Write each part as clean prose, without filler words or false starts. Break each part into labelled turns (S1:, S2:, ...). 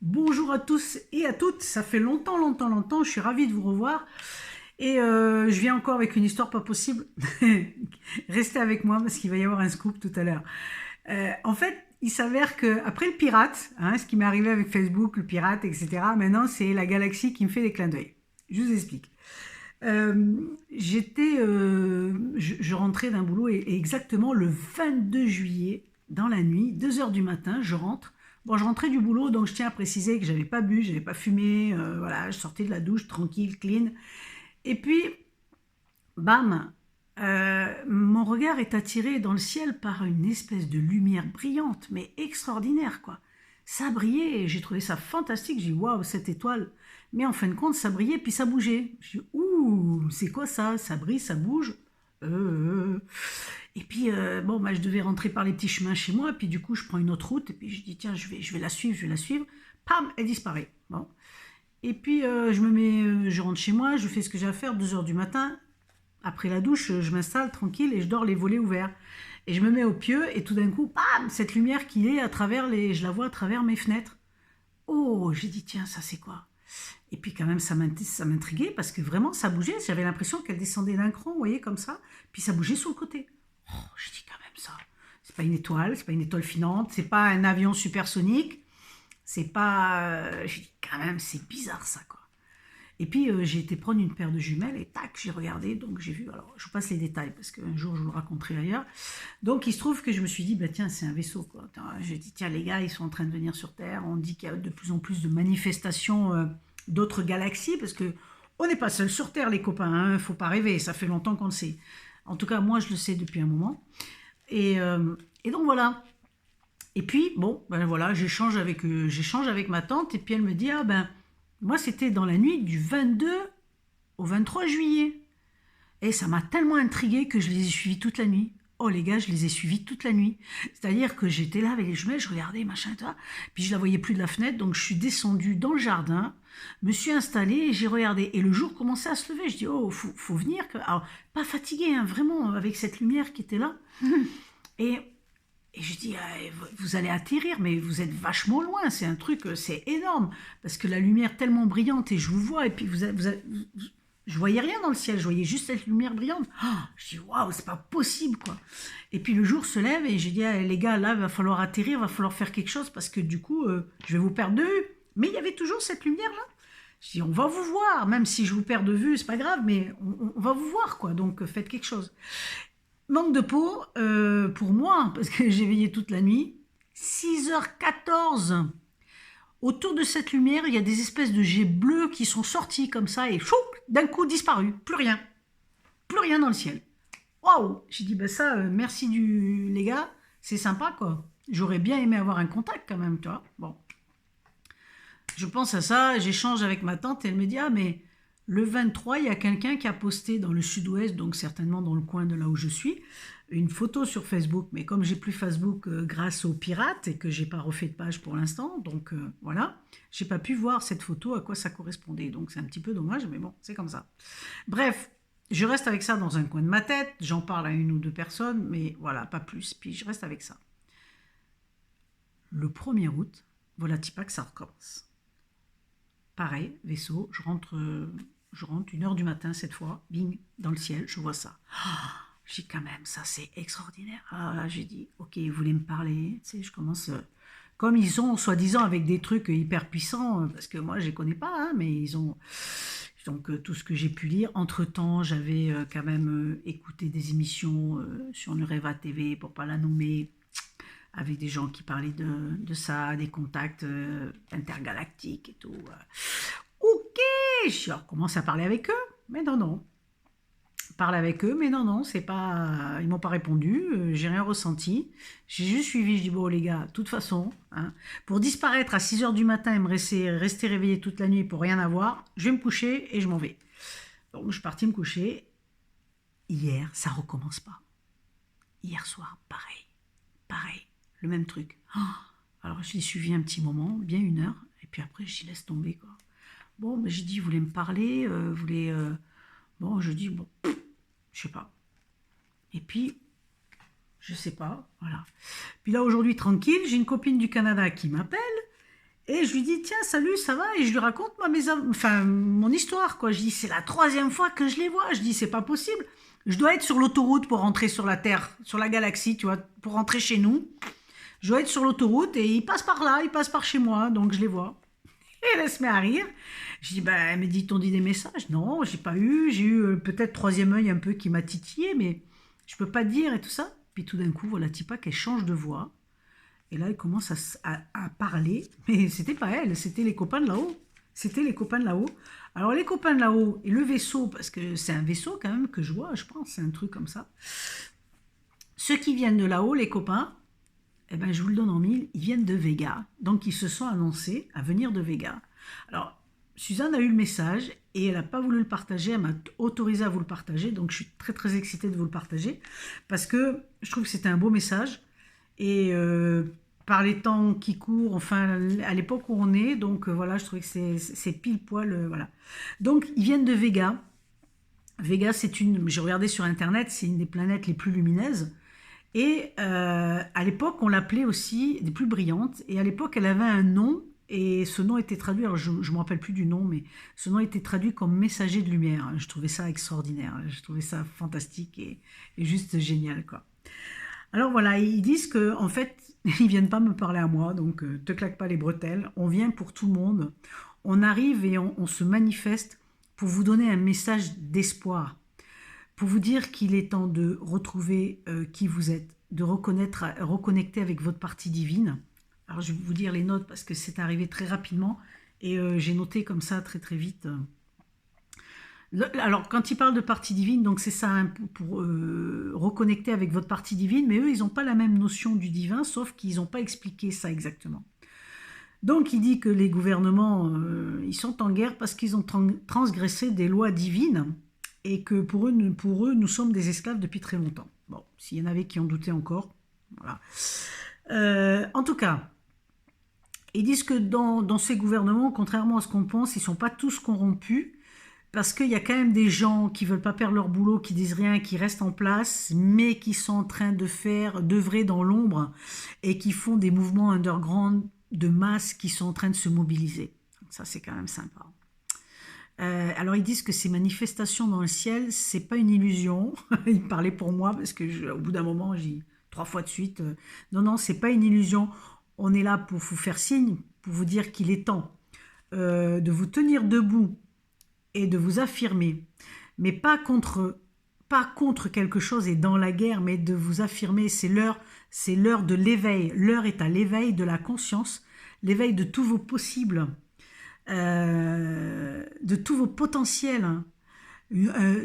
S1: Bonjour à tous et à toutes, ça fait longtemps, je suis ravie de vous revoir et je viens encore avec une histoire pas possible. Restez avec moi parce qu'il va y avoir un scoop tout à l'heure. En fait, il s'avère que après le pirate, ce qui m'est arrivé avec Facebook, le pirate, etc., maintenant c'est la galaxie qui me fait des clins d'œil. Je vous explique. Je rentrais d'un boulot et exactement le 22 juillet, dans la nuit, 2 heures du matin, je rentre. Bon, je rentrais du boulot, donc je tiens à préciser que j'avais pas bu, j'avais pas fumé, voilà, je sortais de la douche tranquille, clean. Et puis, bam, mon regard est attiré dans le ciel par une espèce de lumière brillante, mais extraordinaire, quoi. Ça brillait et j'ai trouvé ça fantastique. J'ai dit, waouh, cette étoile. Mais en fin de compte, ça brillait puis ça bougeait. Je dis, ouh, c'est quoi ça? Ça brille, ça bouge. Et puis, bon, bah, je devais rentrer par les petits chemins chez moi. Puis du coup, je prends une autre route. Et puis je dis, tiens, je vais la suivre, je vais la suivre. Pam, elle disparaît. Bon. Et puis, je rentre chez moi, je fais ce que j'ai à faire, 2 heures du matin. Après la douche, je m'installe tranquille et je dors les volets ouverts. Et je me mets au pieu et tout d'un coup, bam, cette lumière qui est à travers je la vois à travers mes fenêtres. Oh, j'ai dit tiens, ça c'est quoi? Et puis quand même, ça m'intriguait parce que vraiment, ça bougeait. J'avais l'impression qu'elle descendait d'un cran, vous voyez, comme ça. Puis ça bougeait sur le côté. Oh, j'ai dit quand même ça. C'est pas une étoile, c'est pas une étoile filante, c'est pas un avion supersonique. C'est pas. J'ai dit quand même, c'est bizarre ça, quoi. Et puis j'ai été prendre une paire de jumelles et tac, j'ai regardé, donc j'ai vu, alors je vous passe les détails parce qu'un jour je vous le raconterai ailleurs. Donc il se trouve que je me suis dit, bah tiens, c'est un vaisseau quoi. J'ai dit, tiens, les gars, ils sont en train de venir sur Terre, on dit qu'il y a de plus en plus de manifestations d'autres galaxies parce que on n'est pas seul sur Terre, les copains, hein, faut pas rêver, ça fait longtemps qu'on le sait. En tout cas, moi je le sais depuis un moment. Et donc voilà. Et puis, bon, ben voilà, j'échange avec ma tante, et puis elle me dit, ah ben, moi c'était dans la nuit du 22 au 23 juillet. Et ça m'a tellement intriguée que je les ai suivis toute la nuit. Oh les gars, je les ai suivis toute la nuit. C'est-à-dire que j'étais là avec les jumelles, je regardais, machin, toi, puis je la voyais plus de la fenêtre, donc je suis descendue dans le jardin, me suis installée et j'ai regardé. Et le jour commençait à se lever, je dis, oh, faut venir. Alors, pas fatiguée, hein, vraiment, avec cette lumière qui était là. Et et je dis, ah, vous allez atterrir, mais vous êtes vachement loin, c'est un truc, c'est énorme, parce que la lumière tellement brillante, et je vous vois, et puis je voyais rien dans le ciel, je voyais juste cette lumière brillante. Oh, je dis, waouh, c'est pas possible, quoi. Et puis le jour se lève, et j'ai dit, ah, les gars, là, il va falloir atterrir, il va falloir faire quelque chose, parce que du coup, je vais vous perdre de vue. Mais il y avait toujours cette lumière-là. Je dis, on va vous voir, même si je vous perds de vue, c'est pas grave, mais on va vous voir, quoi, donc faites quelque chose. Manque de peau pour moi, parce que j'ai veillé toute la nuit. 6h14. Autour de cette lumière, il y a des espèces de jets bleus qui sont sortis comme ça et chou, d'un coup disparu. Plus rien. Plus rien dans le ciel. Waouh. J'ai dit, bah ça, merci les gars, c'est sympa quoi. J'aurais bien aimé avoir un contact quand même, tu vois. Bon, je pense à ça, j'échange avec ma tante et elle me dit, ah mais le 23, il y a quelqu'un qui a posté dans le sud-ouest, donc certainement dans le coin de là où je suis, une photo sur Facebook. Mais comme j'ai plus Facebook grâce aux pirates et que j'ai pas refait de page pour l'instant, donc voilà, j'ai pas pu voir cette photo à quoi ça correspondait. Donc c'est un petit peu dommage, mais bon, c'est comme ça. Bref, je reste avec ça dans un coin de ma tête, j'en parle à une ou deux personnes, mais voilà, pas plus. Puis je reste avec ça. Le 1er août, voilà, pas que ça recommence. Pareil, vaisseau, je rentre 1 heure du matin cette fois, bing, dans le ciel, je vois ça. Ah, j'ai dit quand même, ça c'est extraordinaire. Ah là, j'ai dit, ok, vous voulez me parler, tu sais, je commence, comme ils sont soi-disant avec des trucs hyper puissants, parce que moi je les connais pas, hein, mais ils ont, donc tout ce que j'ai pu lire. Entre-temps, j'avais quand même écouté des émissions sur Nureva TV, pour pas la nommer, avec des gens qui parlaient de ça, des contacts intergalactiques et tout. Ok, je recommence à parler avec eux, mais non, non. Parle avec eux, mais non, non, c'est pas, ils m'ont pas répondu, j'ai rien ressenti. J'ai juste suivi, je dis bon les gars, de toute façon, hein, pour disparaître à 6 heures du matin et me rester réveillé toute la nuit pour rien avoir, je vais me coucher et je m'en vais. Donc je suis partie me coucher. Hier, ça recommence pas. Hier soir, pareil, pareil, le même truc. Oh, alors je l'ai suivi un petit moment, bien 1 heure, et puis après je dis laisse tomber quoi. Bon, mais j'ai dit vous voulez me parler, vous voulez, bon, je dis bon, je sais pas. Et puis je sais pas, voilà. Puis là aujourd'hui tranquille, j'ai une copine du Canada qui m'appelle Et je lui dis, tiens, salut, ça va? Et je lui raconte enfin, mon histoire, quoi. Je dis, c'est la troisième fois que je les vois. Je dis, c'est pas possible. Je dois être sur l'autoroute pour rentrer sur la Terre, sur la galaxie, tu vois, pour rentrer chez nous. Je dois être sur l'autoroute et ils passent par là, ils passent par chez moi, donc je les vois. Et elle se met à rire. Je dis, bah, elle me dit, t'ont dit des messages? Non, j'ai pas eu. J'ai eu peut-être troisième œil un peu qui m'a titillé, mais je peux pas dire et tout ça. Puis tout d'un coup, voilà, Tipa, qu'elle change de voix. Et là, elle commence à parler. Mais c'était pas elle, c'était les copains de là-haut. C'était les copains de là-haut. Alors, les copains de là-haut et le vaisseau, parce que c'est un vaisseau quand même que je vois, je pense, c'est un truc comme ça. Ceux qui viennent de là-haut, les copains, eh ben, je vous le donne en mille, ils viennent de Vega. Donc, ils se sont annoncés à venir de Vega. Alors, Suzanne a eu le message et elle n'a pas voulu le partager. Elle m'a autorisé à vous le partager. Donc, je suis très, très excitée de vous le partager parce que je trouve que c'était un beau message. Et par les temps qui courent, enfin, à l'époque où on est, donc voilà, je trouvais que c'est pile poil, voilà. Donc, ils viennent de Vega. Vega, j'ai regardé sur Internet, c'est une des planètes les plus lumineuses. Et à l'époque, on l'appelait aussi des plus brillantes. Et à l'époque, elle avait un nom. Et ce nom était traduit, alors je ne me rappelle plus du nom, mais ce nom était traduit comme messager de lumière. Je trouvais ça extraordinaire. Je trouvais ça fantastique et juste génial, quoi. Alors voilà, ils disent que en fait, ils viennent pas me parler à moi, donc te claque pas les bretelles. On vient pour tout le monde. On arrive et on se manifeste pour vous donner un message d'espoir, pour vous dire qu'il est temps de retrouver qui vous êtes, de reconnecter avec votre partie divine. Alors je vais vous dire les notes parce que c'est arrivé très rapidement et j'ai noté comme ça très très vite. Alors, quand ils parlent de partie divine, donc c'est ça, hein, pour reconnecter avec votre partie divine, mais eux, ils n'ont pas la même notion du divin, sauf qu'ils n'ont pas expliqué ça exactement. Donc, il dit que les gouvernements, ils sont en guerre parce qu'ils ont transgressé des lois divines et que pour eux, nous sommes des esclaves depuis très longtemps. Bon, s'il y en avait qui en doutaient encore, voilà. En tout cas, ils disent que dans ces gouvernements, contrairement à ce qu'on pense, ils ne sont pas tous corrompus, parce qu'il y a quand même des gens qui veulent pas perdre leur boulot, qui disent rien, qui restent en place, mais qui sont en train d'œuvrer dans l'ombre et qui font des mouvements underground de masse qui sont en train de se mobiliser. Ça, c'est quand même sympa. Alors, ils disent que ces manifestations dans le ciel, c'est pas une illusion. Ils parlaient pour moi parce que au bout d'un moment, j'ai dit 3 fois de suite. Non, non, c'est pas une illusion. On est là pour vous faire signe, pour vous dire qu'il est temps de vous tenir debout et de vous affirmer, mais pas contre quelque chose et dans la guerre, mais de vous affirmer, c'est l'heure de l'éveil. L'heure est à l'éveil de la conscience, l'éveil de tous vos possibles, de tous vos potentiels, hein,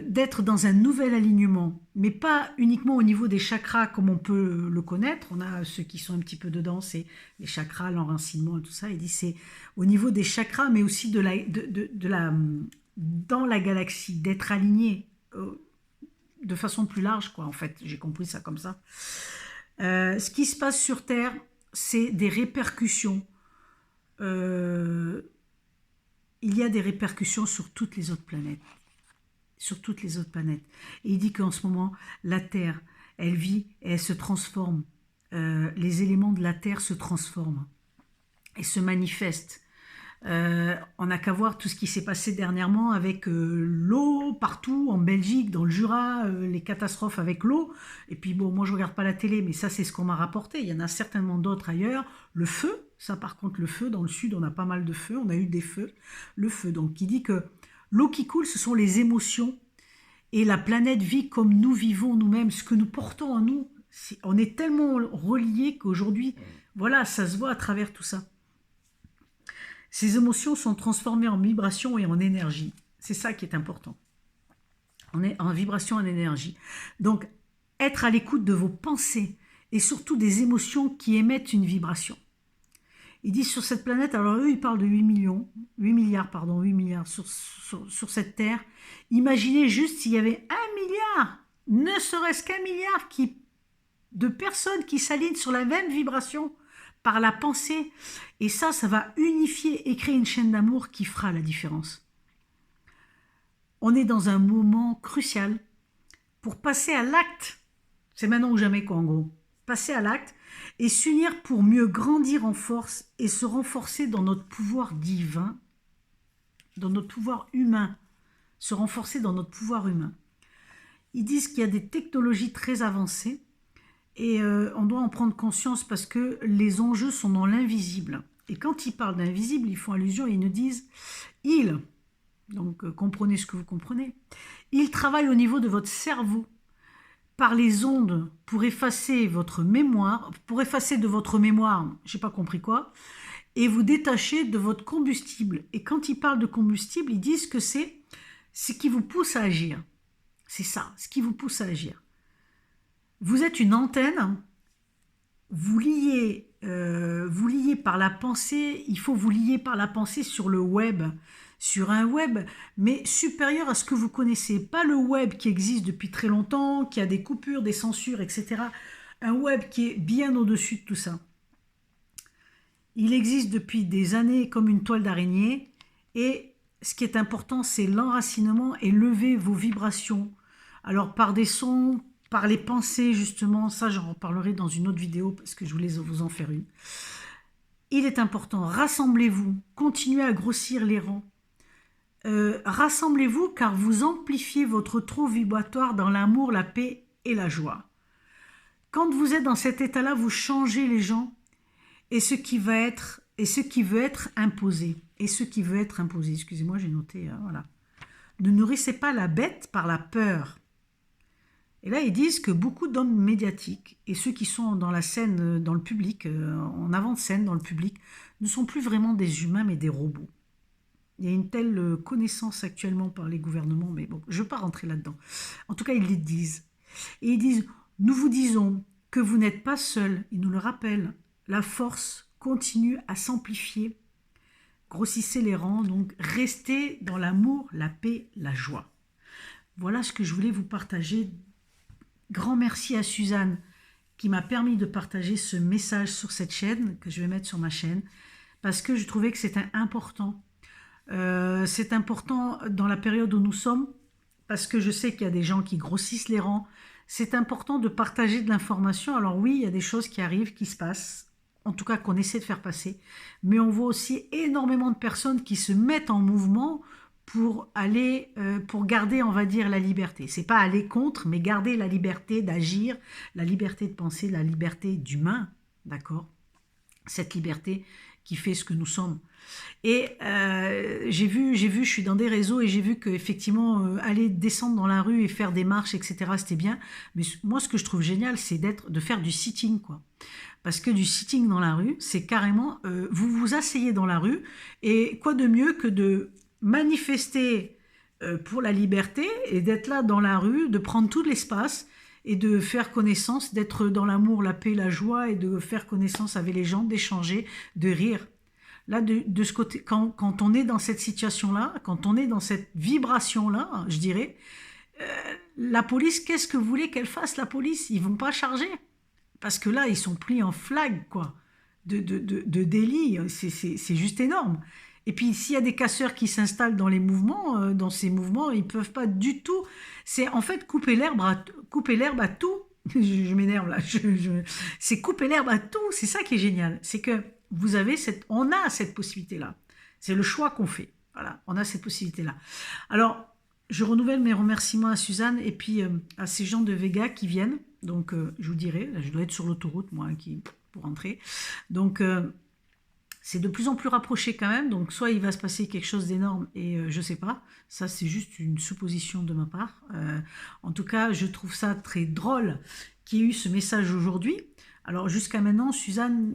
S1: d'être dans un nouvel alignement, mais pas uniquement au niveau des chakras comme on peut le connaître. On a ceux qui sont un petit peu dedans, c'est les chakras, l'enracinement et tout ça. Il dit c'est au niveau des chakras, mais aussi dans la galaxie, d'être aligné de façon plus large, quoi. En fait, j'ai compris ça comme ça. Ce qui se passe sur Terre, c'est des répercussions. Il y a des répercussions sur toutes les autres planètes. Sur toutes les autres planètes. Et il dit qu'en ce moment, la Terre, elle vit et elle se transforme. Les éléments de la Terre se transforment et se manifestent. On n'a qu'à voir tout ce qui s'est passé dernièrement avec l'eau partout, en Belgique, dans le Jura, les catastrophes avec l'eau. Et puis bon, moi je ne regarde pas la télé, mais ça c'est ce qu'on m'a rapporté. Il y en a certainement d'autres ailleurs. Le feu, ça par contre le feu, dans le sud on a pas mal de feux, on a eu des feux. Le feu, donc qui dit que l'eau qui coule, ce sont les émotions. Et la planète vit comme nous vivons nous-mêmes, ce que nous portons en nous. On est tellement reliés qu'aujourd'hui, voilà, ça se voit à travers tout ça. Ces émotions sont transformées en vibration et en énergie. C'est ça qui est important. On est en vibration, en énergie. Donc, être à l'écoute de vos pensées et surtout des émotions qui émettent une vibration. Ils disent sur cette planète, alors eux ils parlent de 8 milliards sur cette Terre. Imaginez juste s'il y avait 1 milliard, ne serait-ce qu'1 milliard de personnes qui s'alignent sur la même vibration par la pensée. Et ça va unifier et créer une chaîne d'amour qui fera la différence. On est dans un moment crucial pour passer à l'acte. C'est maintenant ou jamais, quoi, en gros. passer à l'acte et s'unir pour mieux grandir en force et se renforcer dans notre pouvoir divin, dans notre pouvoir humain, se renforcer dans notre pouvoir humain. Ils disent qu'il y a des technologies très avancées et on doit en prendre conscience parce que les enjeux sont dans l'invisible. Et quand ils parlent d'invisible, ils font allusion et ils nous disent « ils », donc comprenez ce que vous comprenez, ils travaillent au niveau de votre cerveau, par les ondes pour effacer votre mémoire, pour effacer de votre mémoire, je n'ai pas compris quoi, et vous détacher de votre combustible. Et quand ils parlent de combustible, ils disent que c'est ce qui vous pousse à agir. C'est ça, ce qui vous pousse à agir. Vous êtes une antenne, vous liez par la pensée, il faut vous lier par la pensée sur le web, sur un web, mais supérieur à ce que vous connaissez. Pas le web qui existe depuis très longtemps, qui a des coupures, des censures, etc. Un web qui est bien au-dessus de tout ça. Il existe depuis des années comme une toile d'araignée et ce qui est important, c'est l'enracinement et lever vos vibrations. Alors par des sons, par les pensées justement, ça j'en reparlerai dans une autre vidéo parce que je voulais vous en faire une. Il est important, rassemblez-vous, continuez à grossir les rangs. Rassemblez-vous car vous amplifiez votre taux vibratoire dans l'amour, la paix et la joie. Quand vous êtes dans cet état-là, vous changez les gens et ce qui veut être imposé. Et ce qui veut être imposé, excusez-moi, j'ai noté, voilà. Ne nourrissez pas la bête par la peur. Et là, ils disent que beaucoup d'hommes médiatiques et ceux qui sont dans la scène, dans le public, en avant-scène, dans le public, ne sont plus vraiment des humains, mais des robots. Il y a une telle connaissance actuellement par les gouvernements, mais bon, je ne veux pas rentrer là-dedans. En tout cas, ils le disent. Et ils disent, nous vous disons que vous n'êtes pas seuls. Ils nous le rappellent. La force continue à s'amplifier. Grossissez les rangs, donc restez dans l'amour, la paix, la joie. Voilà ce que je voulais vous partager. Grand merci à Suzanne qui m'a permis de partager ce message sur cette chaîne, que je vais mettre sur ma chaîne, parce que je trouvais que c'était important. C'est important dans la période où nous sommes, parce que je sais qu'il y a des gens qui grossissent les rangs. C'est important de partager de l'information. Alors oui, il y a des choses qui arrivent, qui se passent, en tout cas qu'on essaie de faire passer, mais on voit aussi énormément de personnes qui se mettent en mouvement pour aller, pour garder, on va dire, la liberté. C'est pas aller contre, mais garder la liberté d'agir, la liberté de penser, la liberté d'humain, d'accord? Cette liberté qui fait ce que nous sommes. Et j'ai vu, je suis dans des réseaux et j'ai vu qu'effectivement, aller descendre dans la rue et faire des marches, etc., c'était bien. Mais moi, ce que je trouve génial, c'est de faire du sitting, quoi. Parce que du sitting dans la rue, c'est carrément, vous vous asseyez dans la rue et quoi de mieux que de manifester pour la liberté et d'être là dans la rue, de prendre tout l'espace et de faire connaissance, d'être dans l'amour, la paix, la joie et de faire connaissance avec les gens, d'échanger, de rire. Là, de ce côté, quand on est dans cette situation-là, quand on est dans cette vibration-là, je dirais, la police, qu'est-ce que vous voulez qu'elle fasse, la police? Ils vont pas charger. Parce que là, ils sont pris en flag, quoi, de délit. C'est juste énorme. Et puis, s'il y a des casseurs qui s'installent dans les mouvements, dans ces mouvements, ils ne peuvent pas du tout. C'est en fait couper l'herbe à tout. Je m'énerve là. C'est couper l'herbe à tout. C'est ça qui est génial. C'est que on a cette possibilité-là. C'est le choix qu'on fait. Voilà, on a cette possibilité-là. Alors, je renouvelle mes remerciements à Suzanne et puis à ces gens de Vega qui viennent. Donc, je vous dirai, là, je dois être sur l'autoroute, moi, pour rentrer. Donc, c'est de plus en plus rapproché quand même. Donc, soit il va se passer quelque chose d'énorme et je ne sais pas. Ça, c'est juste une supposition de ma part. En tout cas, je trouve ça très drôle qu'il y ait eu ce message aujourd'hui. Alors, jusqu'à maintenant, Suzanne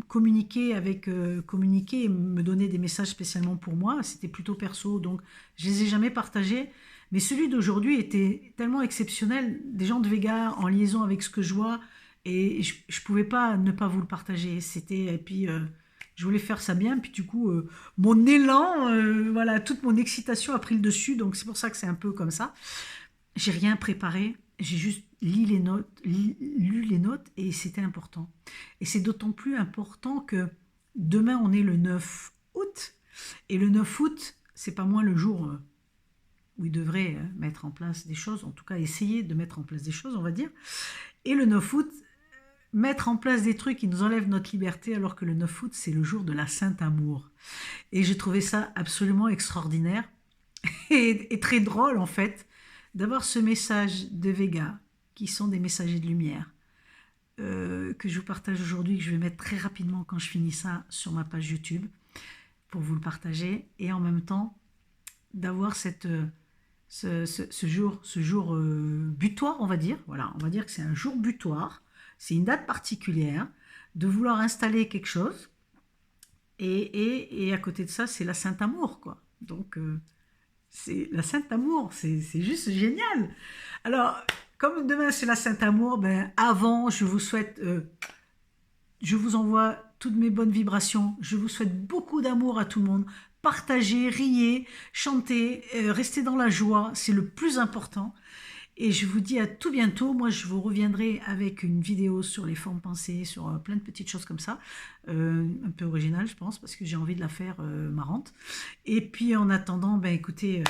S1: communiquait et me donnait des messages spécialement pour moi. C'était plutôt perso, donc je ne les ai jamais partagés. Mais celui d'aujourd'hui était tellement exceptionnel. Des gens de Vega en liaison avec ce que je vois. Et je ne pouvais pas ne pas vous le partager. Et puis, je voulais faire ça bien. Puis du coup, mon élan, voilà, toute mon excitation a pris le dessus. Donc, c'est pour ça que c'est un peu comme ça. J'ai rien préparé. J'ai juste lu les notes et c'était important. Et c'est d'autant plus important que demain, on est le 9 août. Et le 9 août, c'est pas moins le jour ou il devrait mettre en place des choses, en tout cas essayer de mettre en place des choses, on va dire. Et le 9 août, mettre en place des trucs qui nous enlèvent notre liberté, alors que le 9 août, c'est le jour de la Sainte-Amour. Et j'ai trouvé ça absolument extraordinaire et très drôle, en fait, d'avoir ce message de Vega, qui sont des messagers de lumière, que je vous partage aujourd'hui, que je vais mettre très rapidement quand je finis ça sur ma page YouTube, pour vous le partager, et en même temps, d'avoir ce jour butoir, on va dire. Voilà, on va dire que c'est un jour butoir, c'est une date particulière, de vouloir installer quelque chose, et à côté de ça, c'est la Sainte-Amour, quoi. Donc, c'est la Sainte-Amour, c'est juste génial. Alors, comme demain c'est la Sainte-Amour, ben, avant, je vous souhaite, je vous envoie toutes mes bonnes vibrations, je vous souhaite beaucoup d'amour à tout le monde, partagez, riez, chantez, restez dans la joie, c'est le plus important. Et je vous dis à tout bientôt. Moi, je vous reviendrai avec une vidéo sur les formes pensées, sur plein de petites choses comme ça. Un peu originale, je pense, parce que j'ai envie de la faire marrante. Et puis, en attendant, ben, écoutez,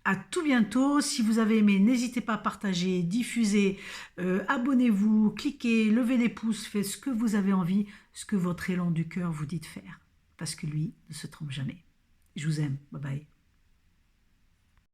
S1: à tout bientôt. Si vous avez aimé, n'hésitez pas à partager, diffuser, abonnez-vous, cliquez, levez les pouces, faites ce que vous avez envie, ce que votre élan du cœur vous dit de faire. Parce que lui ne se trompe jamais. Je vous aime. Bye bye.